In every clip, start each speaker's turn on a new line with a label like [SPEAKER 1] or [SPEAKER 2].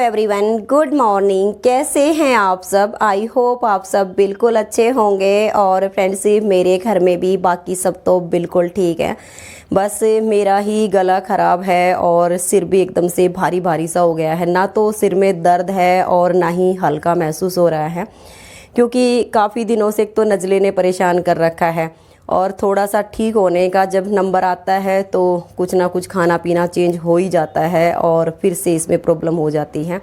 [SPEAKER 1] Everyone, good morning. कैसे हैं आप सब? आई होप आप सब बिल्कुल अच्छे होंगे। और फ्रेंड्स, मेरे घर में भी बाकी सब तो बिल्कुल ठीक है। बस मेरा ही गला ख़राब है और सिर भी एकदम से भारी भारी सा हो गया है। ना तो सिर में दर्द है और ना ही हल्का महसूस हो रहा है, क्योंकि काफ़ी दिनों से एक तो नज़ले ने परेशान कर रखा है। और थोड़ा सा ठीक होने का जब नंबर आता है तो कुछ ना कुछ खाना पीना चेंज हो ही जाता है और फिर से इसमें प्रॉब्लम हो जाती है।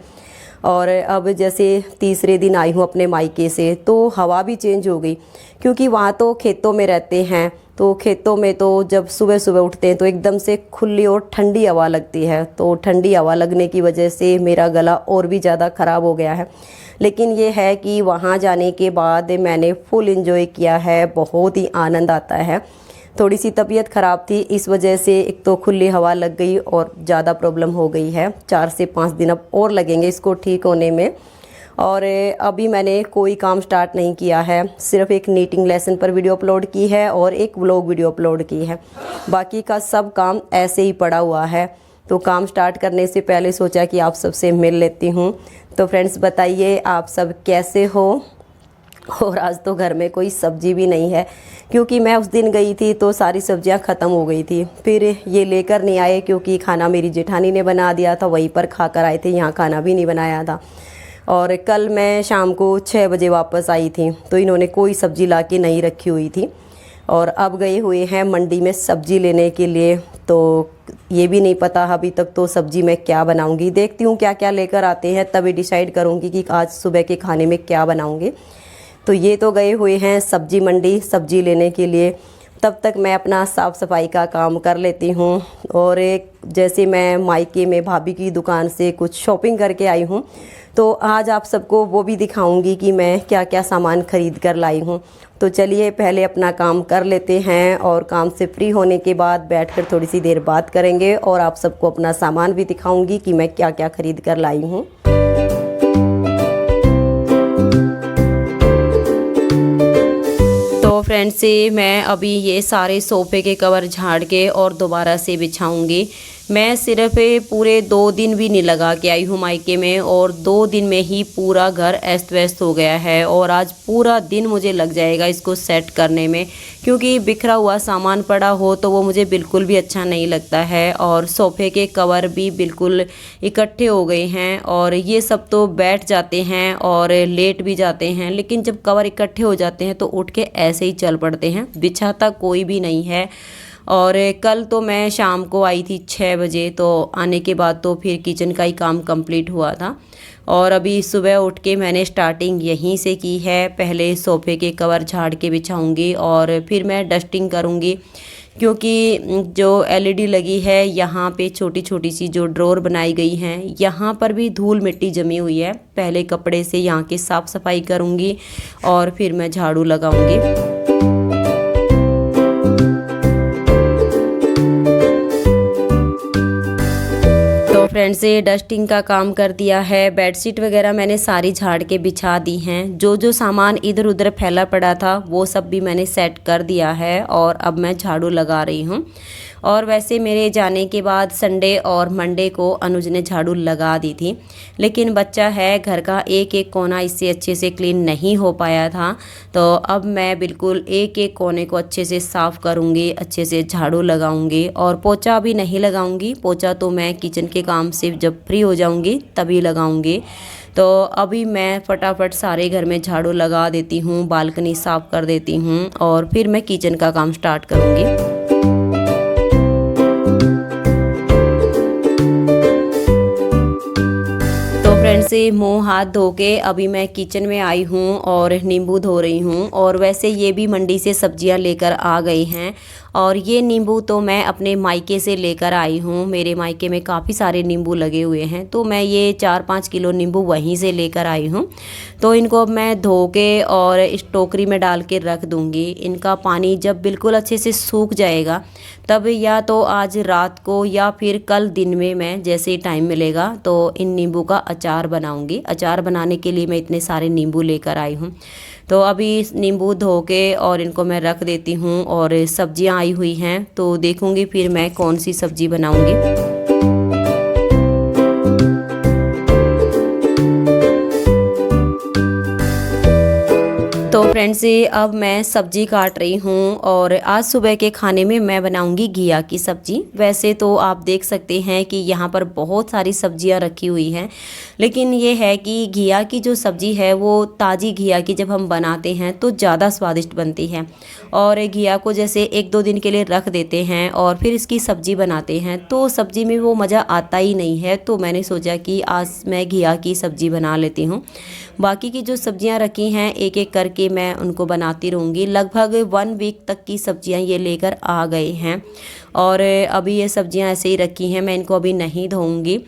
[SPEAKER 1] और अब जैसे तीसरे दिन आई हूँ अपने मायके से, तो हवा भी चेंज हो गई, क्योंकि वहाँ तो खेतों में रहते हैं। तो खेतों में तो जब सुबह सुबह उठते हैं तो एकदम से खुली और ठंडी हवा लगती है। तो ठंडी हवा लगने की वजह से मेरा गला और भी ज़्यादा ख़राब हो गया है। लेकिन ये है कि वहाँ जाने के बाद मैंने फुल एंजॉय किया है, बहुत ही आनंद आता है। थोड़ी सी तबीयत ख़राब थी, इस वजह से एक तो खुली हवा लग गई और ज़्यादा प्रॉब्लम हो गई है। 4 से 5 दिन अब और लगेंगे इसको ठीक होने में। और अभी मैंने कोई काम स्टार्ट नहीं किया है, सिर्फ एक नीटिंग लेसन पर वीडियो अपलोड की है और एक व्लॉग वीडियो अपलोड की है। बाकी का सब काम ऐसे ही पड़ा हुआ है। तो काम स्टार्ट करने से पहले सोचा कि आप सबसे मिल लेती हूँ। तो फ्रेंड्स, बताइए आप सब कैसे हो? और आज तो घर में कोई सब्जी भी नहीं है, क्योंकि मैं उस दिन गई थी तो सारी सब्जियां ख़त्म हो गई थी। फिर ये लेकर नहीं आए, क्योंकि खाना मेरी जेठानी ने बना दिया था, वहीं पर खाकर आए थे, यहाँ खाना भी नहीं बनाया था। और कल मैं शाम को 6 बजे वापस आई थी, तो इन्होंने कोई सब्ज़ी ला के नहीं रखी हुई थी। और अब गए हुए हैं मंडी में सब्ज़ी लेने के लिए। तो ये भी नहीं पता अभी तक तो सब्ज़ी मैं क्या बनाऊंगी। देखती हूँ क्या क्या लेकर आते हैं, तभी डिसाइड करूँगी कि आज सुबह के खाने में क्या बनाऊँगी। तो ये तो गए हुए हैं सब्ज़ी मंडी सब्ज़ी लेने के लिए। तब तक मैं अपना साफ़ सफाई का काम कर लेती हूँ। और एक जैसे मैं मायके में भाभी की दुकान से कुछ शॉपिंग करके आई हूँ, तो आज आप सबको वो भी दिखाऊंगी कि मैं क्या क्या सामान ख़रीद कर लाई हूँ। तो चलिए पहले अपना काम कर लेते हैं, और काम से फ्री होने के बाद बैठकर थोड़ी सी देर बात करेंगे और आप सबको अपना सामान भी दिखाऊंगी कि मैं क्या क्या ख़रीद कर लाई हूँ। तो फ्रेंड्स, मैं अभी ये सारे सोफ़े के कवर झाड़ के और दोबारा से बिछाऊंगी। मैं सिर्फ पूरे 2 दिन भी नहीं लगा के आई हूँ मायके में, और 2 दिन में ही पूरा घर अस्त व्यस्त हो गया है। और आज पूरा दिन मुझे लग जाएगा इसको सेट करने में, क्योंकि बिखरा हुआ सामान पड़ा हो तो वो मुझे बिल्कुल भी अच्छा नहीं लगता है। और सोफ़े के कवर भी बिल्कुल इकट्ठे हो गए हैं, और ये सब तो बैठ जाते हैं और लेट भी जाते हैं, लेकिन जब कवर इकट्ठे हो जाते हैं तो उठ के ऐसे ही चल पड़ते हैं, बिछाता कोई भी नहीं है। और कल तो मैं शाम को आई थी 6 बजे, तो आने के बाद तो फिर किचन का ही काम कंप्लीट हुआ था। और अभी सुबह उठ के मैंने स्टार्टिंग यहीं से की है। पहले सोफ़े के कवर झाड़ के बिछाऊंगी और फिर मैं डस्टिंग करूंगी, क्योंकि जो एलईडी लगी है यहाँ पे छोटी छोटी सी जो ड्रॉर बनाई गई हैं, यहाँ पर भी धूल मिट्टी जमी हुई है। पहले कपड़े से यहाँ की साफ़ सफाई करूँगी और फिर मैं झाड़ू लगाऊँगी। फ्रेंड्स, से डस्टिंग का काम कर दिया है। बेडशीट वगैरह मैंने सारी झाड़ के बिछा दी हैं। जो जो सामान इधर उधर फैला पड़ा था वो सब भी मैंने सेट कर दिया है, और अब मैं झाड़ू लगा रही हूँ। और वैसे मेरे जाने के बाद संडे और मंडे को अनुज ने झाड़ू लगा दी थी, लेकिन बच्चा है, घर का एक एक कोना इससे अच्छे से क्लीन नहीं हो पाया था। तो अब मैं बिल्कुल एक एक कोने को अच्छे से साफ़ करूँगी, अच्छे से झाड़ू लगाऊँगी। और पोछा भी नहीं लगाऊँगी, पोछा तो मैं किचन के काम से जब फ्री हो जाऊँगी तभी लगाऊँगी। तो अभी मैं फटाफट सारे घर में झाड़ू लगा देती हूँ, बालकनी साफ़ कर देती हूँ, और फिर मैं किचन का काम स्टार्ट करूँगी। से मुंह हाथ धो के अभी मैं किचन में आई हूँ और नींबू धो रही हूँ। और वैसे ये भी मंडी से सब्जियां लेकर आ गई हैं, और ये नींबू तो मैं अपने मायके से लेकर आई हूँ। मेरे मायके में काफ़ी सारे नींबू लगे हुए हैं, तो मैं ये 4-5 किलो नींबू वहीं से लेकर आई हूँ। तो इनको अब मैं धो के और इस टोकरी में डाल के रख दूँगी। इनका पानी जब बिल्कुल अच्छे से सूख जाएगा, तब या तो आज रात को या फिर कल दिन में मैं जैसे ही टाइम मिलेगा तो इन नींबू का अचार बनाऊँगी। अचार बनाने के लिए मैं इतने सारे नींबू लेकर आई हूँ। तो अभी नींबू धो के और इनको मैं रख देती हूँ। और सब्जियाँ आई हुई हैं, तो देखूँगी फिर मैं कौन सी सब्ज़ी बनाऊँगी। फ्रेंड्स अब मैं सब्जी काट रही हूँ और आज सुबह के खाने में मैं बनाऊंगी घिया की सब्ज़ी। वैसे तो आप देख सकते हैं कि यहाँ पर बहुत सारी सब्जियाँ रखी हुई हैं, लेकिन ये है कि घिया की जो सब्ज़ी है वो ताज़ी घिया की जब हम बनाते हैं तो ज़्यादा स्वादिष्ट बनती है। और घिया को जैसे 1-2 दिन के लिए रख देते हैं और फिर इसकी सब्ज़ी बनाते हैं तो सब्ज़ी में वो मज़ा आता ही नहीं है। तो मैंने सोचा कि आज मैं घिया की सब्ज़ी बना लेती हूँ। बाकी की जो सब्जियां रखी हैं एक एक करके मैं उनको बनाती रहूँगी। लगभग 1 वीक तक की सब्जियां ये लेकर आ गए हैं और अभी ये सब्जियां ऐसे ही रखी हैं, मैं इनको अभी नहीं धोऊंगी।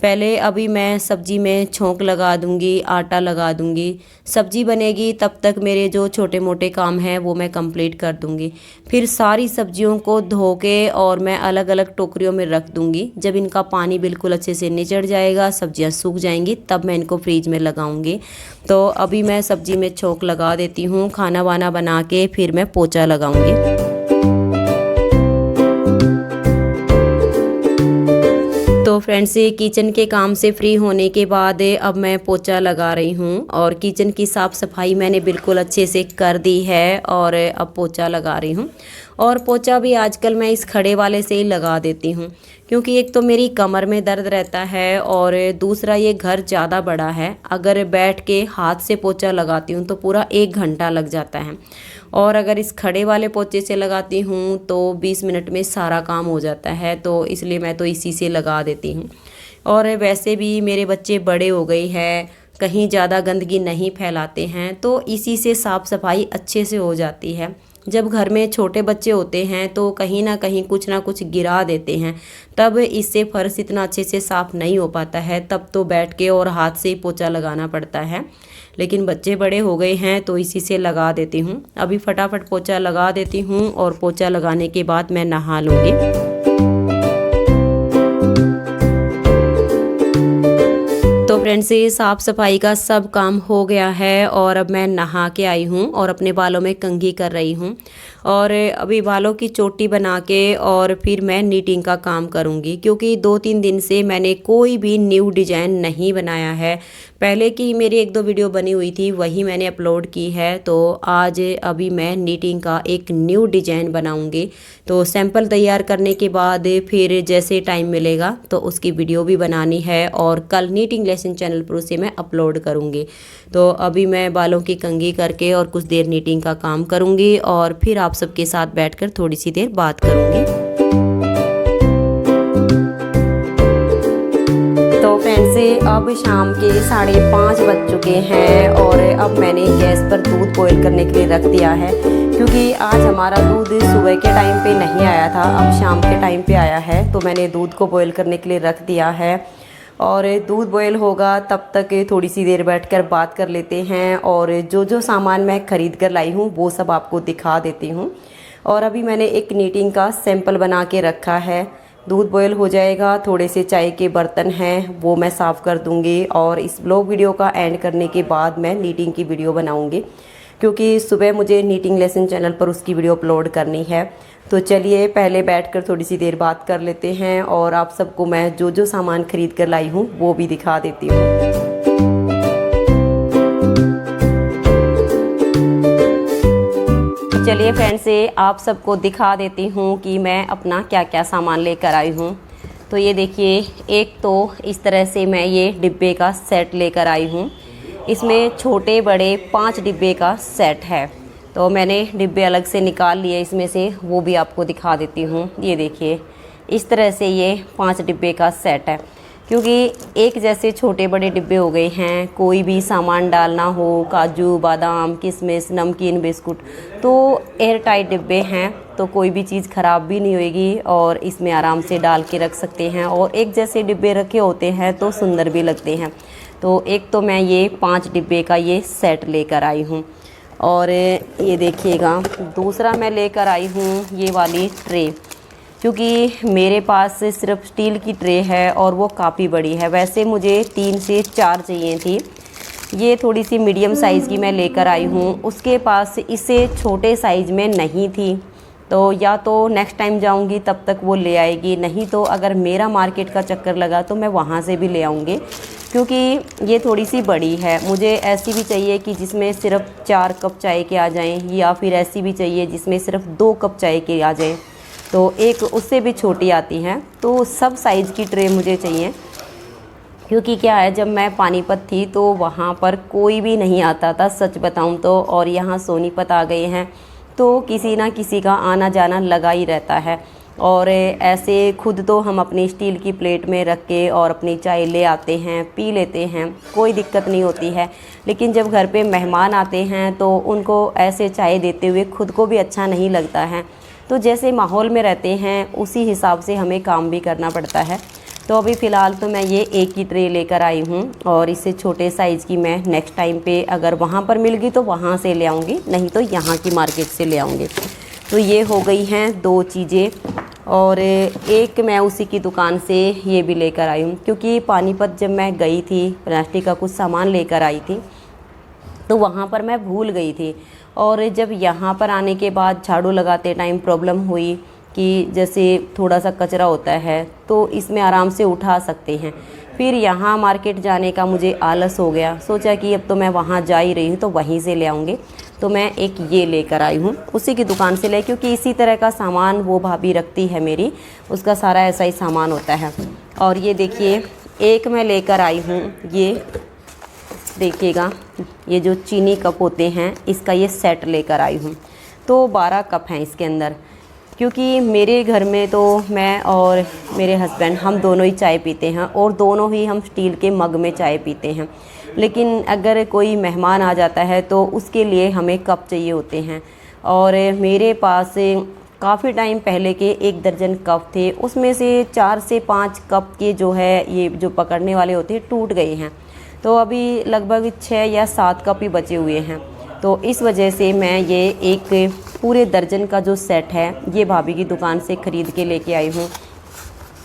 [SPEAKER 1] पहले अभी मैं सब्ज़ी में छोंक लगा दूंगी, आटा लगा दूंगी। सब्ज़ी बनेगी तब तक मेरे जो छोटे मोटे काम हैं वो मैं कंप्लीट कर दूंगी। फिर सारी सब्जियों को धो के और मैं अलग अलग टोकरियों में रख दूंगी। जब इनका पानी बिल्कुल अच्छे से निचड़ जाएगा, सब्जियां सूख जाएंगी, तब मैं इनको फ्रीज में लगाऊंगी। तो अभी मैं सब्ज़ी में छोंक लगा देती हूँ। खाना वाना बना के फिर मैं पोछा लगाऊंगी। तो फ्रेंड्स किचन के काम से फ्री होने के बाद अब मैं पोछा लगा रही हूँ और किचन की साफ़ सफाई मैंने बिल्कुल अच्छे से कर दी है और अब पोछा लगा रही हूँ। और पोछा भी आजकल मैं इस खड़े वाले से ही लगा देती हूँ, क्योंकि एक तो मेरी कमर में दर्द रहता है और दूसरा ये घर ज़्यादा बड़ा है। अगर बैठ के हाथ से पोछा लगाती हूँ तो पूरा 1 घंटा लग जाता है और अगर इस खड़े वाले पोछे से लगाती हूँ तो 20 मिनट में सारा काम हो जाता है। तो इसलिए मैं तो इसी से लगा देती हूँ। और वैसे भी मेरे बच्चे बड़े हो गए हैं, कहीं ज़्यादा गंदगी नहीं फैलाते हैं, तो इसी से साफ़ सफाई अच्छे से हो जाती है। जब घर में छोटे बच्चे होते हैं तो कहीं ना कहीं कुछ ना कुछ गिरा देते हैं, तब इससे फर्श इतना अच्छे से साफ़ नहीं हो पाता है। तब तो बैठ के और हाथ से ही पोछा लगाना पड़ता है। लेकिन बच्चे बड़े हो गए हैं तो इसी से लगा देती हूँ। अभी फटाफट पोछा लगा देती हूँ और पोछा लगाने के बाद मैं नहा लूँगी। तो फ्रेंड्स ये साफ़ सफाई का सब काम हो गया है और अब मैं नहा के आई हूँ और अपने बालों में कंघी कर रही हूँ। और अभी बालों की चोटी बना के और फिर मैं नीटिंग का काम करूँगी, क्योंकि 2-3 दिन से मैंने कोई भी न्यू डिज़ाइन नहीं बनाया है। पहले की मेरी 1-2 वीडियो बनी हुई थी, वही मैंने अपलोड की है। तो आज अभी मैं नीटिंग का एक न्यू डिज़ाइन बनाऊँगी। तो सैंपल तैयार करने के बाद फिर जैसे टाइम मिलेगा तो उसकी वीडियो भी बनानी है और कल नीटिंग लेसन चैनल पर उसे मैं अपलोड करूँगी। तो अभी मैं बालों की कंघी करके और कुछ देर नीटिंग का काम करूँगी और फिर आप सबके साथ बैठकर थोड़ी सी देर बात करूँगी। तो फ्रेंड्स अब शाम के 5:30 बज चुके हैं और अब मैंने गैस पर दूध बॉईल करने के लिए रख दिया है, क्योंकि आज हमारा दूध सुबह के टाइम पे नहीं आया था, अब शाम के टाइम पे आया है। तो मैंने दूध को बॉईल करने के लिए रख दिया है और दूध बॉईल होगा तब तक थोड़ी सी देर बैठकर बात कर लेते हैं और जो जो सामान मैं ख़रीद कर लाई हूँ वो सब आपको दिखा देती हूँ। और अभी मैंने एक नीटिंग का सैंपल बना के रखा है। दूध बॉईल हो जाएगा, थोड़े से चाय के बर्तन हैं वो मैं साफ़ कर दूँगी और इस ब्लॉग वीडियो का एंड करने के बाद मैं नीटिंग की वीडियो बनाऊँगी, क्योंकि सुबह मुझे नीटिंग लेसन चैनल पर उसकी वीडियो अपलोड करनी है। तो चलिए पहले बैठकर थोड़ी सी देर बात कर लेते हैं और आप सबको मैं जो जो सामान खरीद कर लाई हूँ वो भी दिखा देती हूँ। चलिए फ्रेंड्स आप सबको दिखा देती हूँ कि मैं अपना क्या क्या सामान लेकर आई हूँ। तो ये देखिए, एक तो इस तरह से मैं ये डिब्बे का सेट लेकर आई हूँ। इसमें छोटे बड़े 5 डिब्बे का सेट है। तो मैंने डिब्बे अलग से निकाल लिए इसमें से, वो भी आपको दिखा देती हूँ। ये देखिए, इस तरह से ये 5 डिब्बे का सेट है, क्योंकि एक जैसे छोटे बड़े डिब्बे हो गए हैं। कोई भी सामान डालना हो, काजू बादाम किशमिश नमकीन बिस्कुट, तो एयर टाइट डिब्बे हैं, तो कोई भी चीज़ ख़राब भी नहीं होएगी और इसमें आराम से डाल के रख सकते हैं। और एक जैसे डिब्बे रखे होते हैं तो सुंदर भी लगते हैं। तो एक तो मैं ये 5 डिब्बे का ये सेट लेकर आई हूँ। और ये देखिएगा, दूसरा मैं लेकर आई हूँ ये वाली ट्रे, क्योंकि मेरे पास सिर्फ स्टील की ट्रे है और वो काफ़ी बड़ी है। वैसे मुझे 3 से 4 चाहिए थी, ये थोड़ी सी मीडियम साइज़ की मैं लेकर आई हूँ। उसके पास इससे छोटे साइज़ में नहीं थी, तो या तो नेक्स्ट टाइम जाऊंगी तब तक वो ले आएगी, नहीं तो अगर मेरा मार्केट का चक्कर लगा तो मैं वहाँ से भी ले आऊँगी। क्योंकि ये थोड़ी सी बड़ी है। मुझे ऐसी भी चाहिए कि जिसमें सिर्फ 4 कप चाय के आ जाएं, या फिर ऐसी भी चाहिए जिसमें सिर्फ 2 कप चाय के आ जाएं। तो एक उससे भी छोटी आती हैं। तो सब साइज़ की ट्रे मुझे चाहिए, क्योंकि क्या है, जब मैं पानीपत थी तो वहाँ पर कोई भी नहीं आता था, सच बताऊँ तो। और यहाँ सोनीपत आ गए हैं तो किसी ना किसी का आना जाना लगा ही रहता है। और ऐसे खुद तो हम अपनी स्टील की प्लेट में रख के और अपनी चाय ले आते हैं, पी लेते हैं, कोई दिक्कत नहीं होती है। लेकिन जब घर पे मेहमान आते हैं तो उनको ऐसे चाय देते हुए खुद को भी अच्छा नहीं लगता है। तो जैसे माहौल में रहते हैं उसी हिसाब से हमें काम भी करना पड़ता है। तो अभी फ़िलहाल तो मैं ये एक ही ट्रे लेकर आई हूँ, और इससे छोटे साइज़ की मैं नेक्स्ट टाइम पे अगर वहाँ पर मिल गई तो वहाँ से ले आऊँगी, नहीं तो यहाँ की मार्केट से ले आऊँगी। तो ये हो गई हैं 2 चीज़ें। और एक मैं उसी की दुकान से ये भी लेकर आई हूँ, क्योंकि पानीपत जब मैं गई थी प्लास्टिक का कुछ सामान लेकर आई थी तो वहाँ पर मैं भूल गई थी। और जब यहाँ पर आने के बाद झाड़ू लगाते टाइम प्रॉब्लम हुई कि जैसे थोड़ा सा कचरा होता है तो इसमें आराम से उठा सकते हैं। फिर यहाँ मार्केट जाने का मुझे आलस हो गया, सोचा कि अब तो मैं वहाँ जा ही रही हूँ तो वहीं से ले आऊँगी। तो मैं एक ये लेकर आई हूँ उसी की दुकान से क्योंकि इसी तरह का सामान वो भाभी रखती है मेरी, उसका सारा ऐसा ही सामान होता है। और ये देखिए, एक मैं लेकर आई हूँ, ये देखिएगा, ये जो चीनी कप होते हैं इसका ये सेट लेकर आई हूँ। तो 12 कप हैं इसके अंदर, क्योंकि मेरे घर में तो मैं और मेरे हस्बैंड हम दोनों ही चाय पीते हैं, और दोनों ही हम स्टील के मग में चाय पीते हैं। लेकिन अगर कोई मेहमान आ जाता है तो उसके लिए हमें कप चाहिए होते हैं। और मेरे पास काफ़ी टाइम पहले के 1 दर्जन कप थे, उसमें से 4 से 5 कप के जो है ये जो पकड़ने वाले होते हैं टूट गए हैं। तो अभी लगभग 6 या 7 कप ही बचे हुए हैं। तो इस वजह से मैं ये एक पूरे दर्जन का जो सेट है ये भाभी की दुकान से ख़रीद के लेके आई हूँ,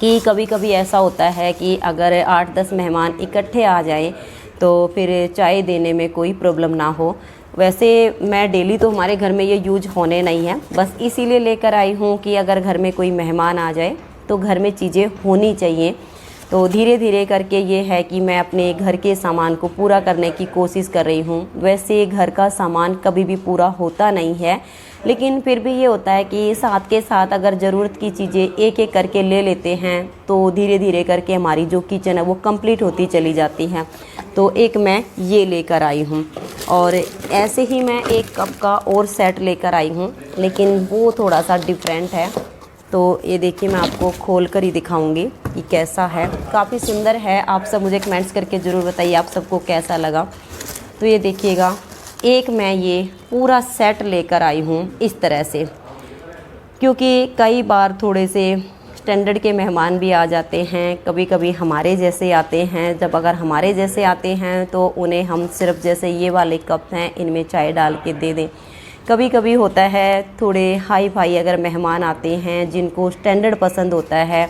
[SPEAKER 1] कि कभी कभी ऐसा होता है कि अगर 8-10 मेहमान इकट्ठे आ जाएं तो फिर चाय देने में कोई प्रॉब्लम ना हो। वैसे मैं डेली तो हमारे घर में ये यूज होने नहीं है, बस इसीलिए लेकर आई हूँ कि अगर घर में कोई मेहमान आ जाए तो घर में चीज़ें होनी चाहिए। तो धीरे धीरे करके ये है कि मैं अपने घर के सामान को पूरा करने की कोशिश कर रही हूँ। वैसे घर का सामान कभी भी पूरा होता नहीं है, लेकिन फिर भी ये होता है कि साथ के साथ अगर ज़रूरत की चीज़ें एक एक करके ले लेते हैं तो धीरे धीरे करके हमारी जो किचन है वो कंप्लीट होती चली जाती है। तो एक मैं ये लेकर आई हूँ, और ऐसे ही मैं एक कप का और सेट लेकर आई हूँ, लेकिन वो थोड़ा सा डिफरेंट है। तो ये देखिए, मैं आपको खोल कर ही दिखाऊंगी कि कैसा है। काफ़ी सुंदर है। आप सब मुझे कमेंट्स करके ज़रूर बताइए आप सबको कैसा लगा। तो ये देखिएगा, एक मैं ये पूरा सेट लेकर आई हूँ इस तरह से, क्योंकि कई बार थोड़े से स्टैंडर्ड के मेहमान भी आ जाते हैं, कभी कभी हमारे जैसे आते हैं। जब अगर हमारे जैसे आते हैं तो उन्हें हम सिर्फ जैसे ये वाले कप हैं इनमें चाय डाल के दे दें। कभी कभी होता है थोड़े हाई फाई अगर मेहमान आते हैं जिनको स्टैंडर्ड पसंद होता है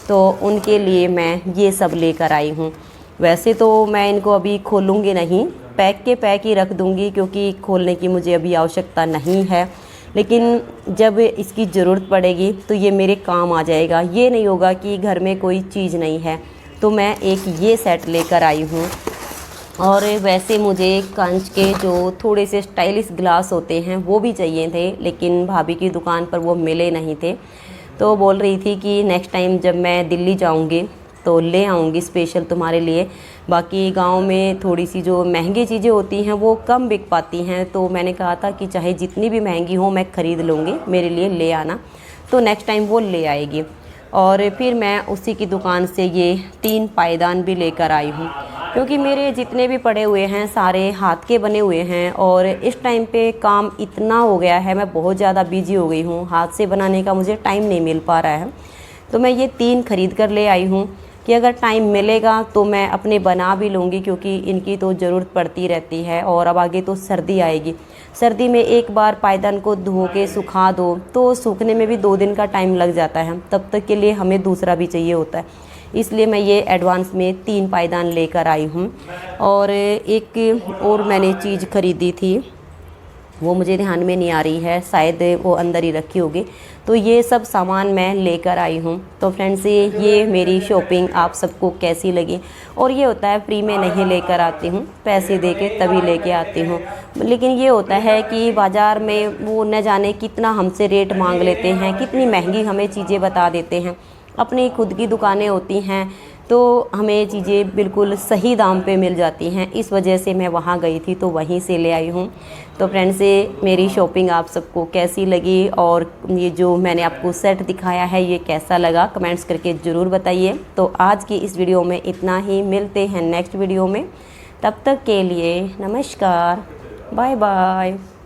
[SPEAKER 1] तो उनके लिए मैं ये सब लेकर आई हूँ। वैसे तो मैं इनको अभी खोलूँगी नहीं, पैक के पैक ही रख दूँगी, क्योंकि खोलने की मुझे अभी आवश्यकता नहीं है। लेकिन जब इसकी ज़रूरत पड़ेगी तो ये मेरे काम आ जाएगा। ये नहीं होगा कि घर में कोई चीज़ नहीं है। तो मैं एक ये सेट लेकर आई हूँ। और वैसे मुझे कांच के जो थोड़े से स्टाइलिश ग्लास होते हैं वो भी चाहिए थे, लेकिन भाभी की दुकान पर वो मिले नहीं थे। तो बोल रही थी कि नेक्स्ट टाइम जब मैं दिल्ली जाऊंगी तो ले आऊंगी स्पेशल तुम्हारे लिए। बाकी गांव में थोड़ी सी जो महंगी चीज़ें होती हैं वो कम बिक पाती हैं, तो मैंने कहा था कि चाहे जितनी भी महंगी हो मैं ख़रीद लूँगी, मेरे लिए ले आना। तो नेक्स्ट टाइम वो ले आएगी। और फिर मैं उसी की दुकान से ये 3 पायदान भी लेकर आई हूँ, क्योंकि मेरे जितने भी पड़े हुए हैं सारे हाथ के बने हुए हैं। और इस टाइम पे काम इतना हो गया है, मैं बहुत ज़्यादा बिजी हो गई हूँ, हाथ से बनाने का मुझे टाइम नहीं मिल पा रहा है। तो मैं ये 3 खरीद कर ले आई हूँ कि अगर टाइम मिलेगा तो मैं अपने बना भी लूँगी, क्योंकि इनकी तो ज़रूरत पड़ती रहती है। और अब आगे तो सर्दी आएगी, सर्दी में एक बार पायदान को धो के सुखा दो तो सूखने में भी 2 दिन का टाइम लग जाता है, तब तक के लिए हमें दूसरा भी चाहिए होता है। इसलिए मैं ये एडवांस में 3 पायदान लेकर आई हूँ। और एक और मैंने चीज़ खरीदी थी, वो मुझे ध्यान में नहीं आ रही है, शायद वो अंदर ही रखी होगी। तो ये सब सामान मैं लेकर आई हूँ। तो फ्रेंड्स ये मेरी शॉपिंग आप सबको कैसी लगी। और ये होता है फ्री में नहीं लेकर आती हूँ, पैसे दे के तभी लेके आती हूँ। लेकिन ये होता है कि बाज़ार में वो न जाने कितना हमसे रेट मांग लेते हैं, कितनी महंगी हमें चीज़ें बता देते हैं। अपनी खुद की दुकानें होती हैं तो हमें चीज़ें बिल्कुल सही दाम पे मिल जाती हैं। इस वजह से मैं वहाँ गई थी तो वहीं से ले आई हूँ। तो फ्रेंड्स मेरी शॉपिंग आप सबको कैसी लगी और ये जो मैंने आपको सेट दिखाया है ये कैसा लगा, कमेंट्स करके ज़रूर बताइए। तो आज की इस वीडियो में इतना ही, मिलते हैं नेक्स्ट वीडियो में। तब तक के लिए नमस्कार, बाय बाय।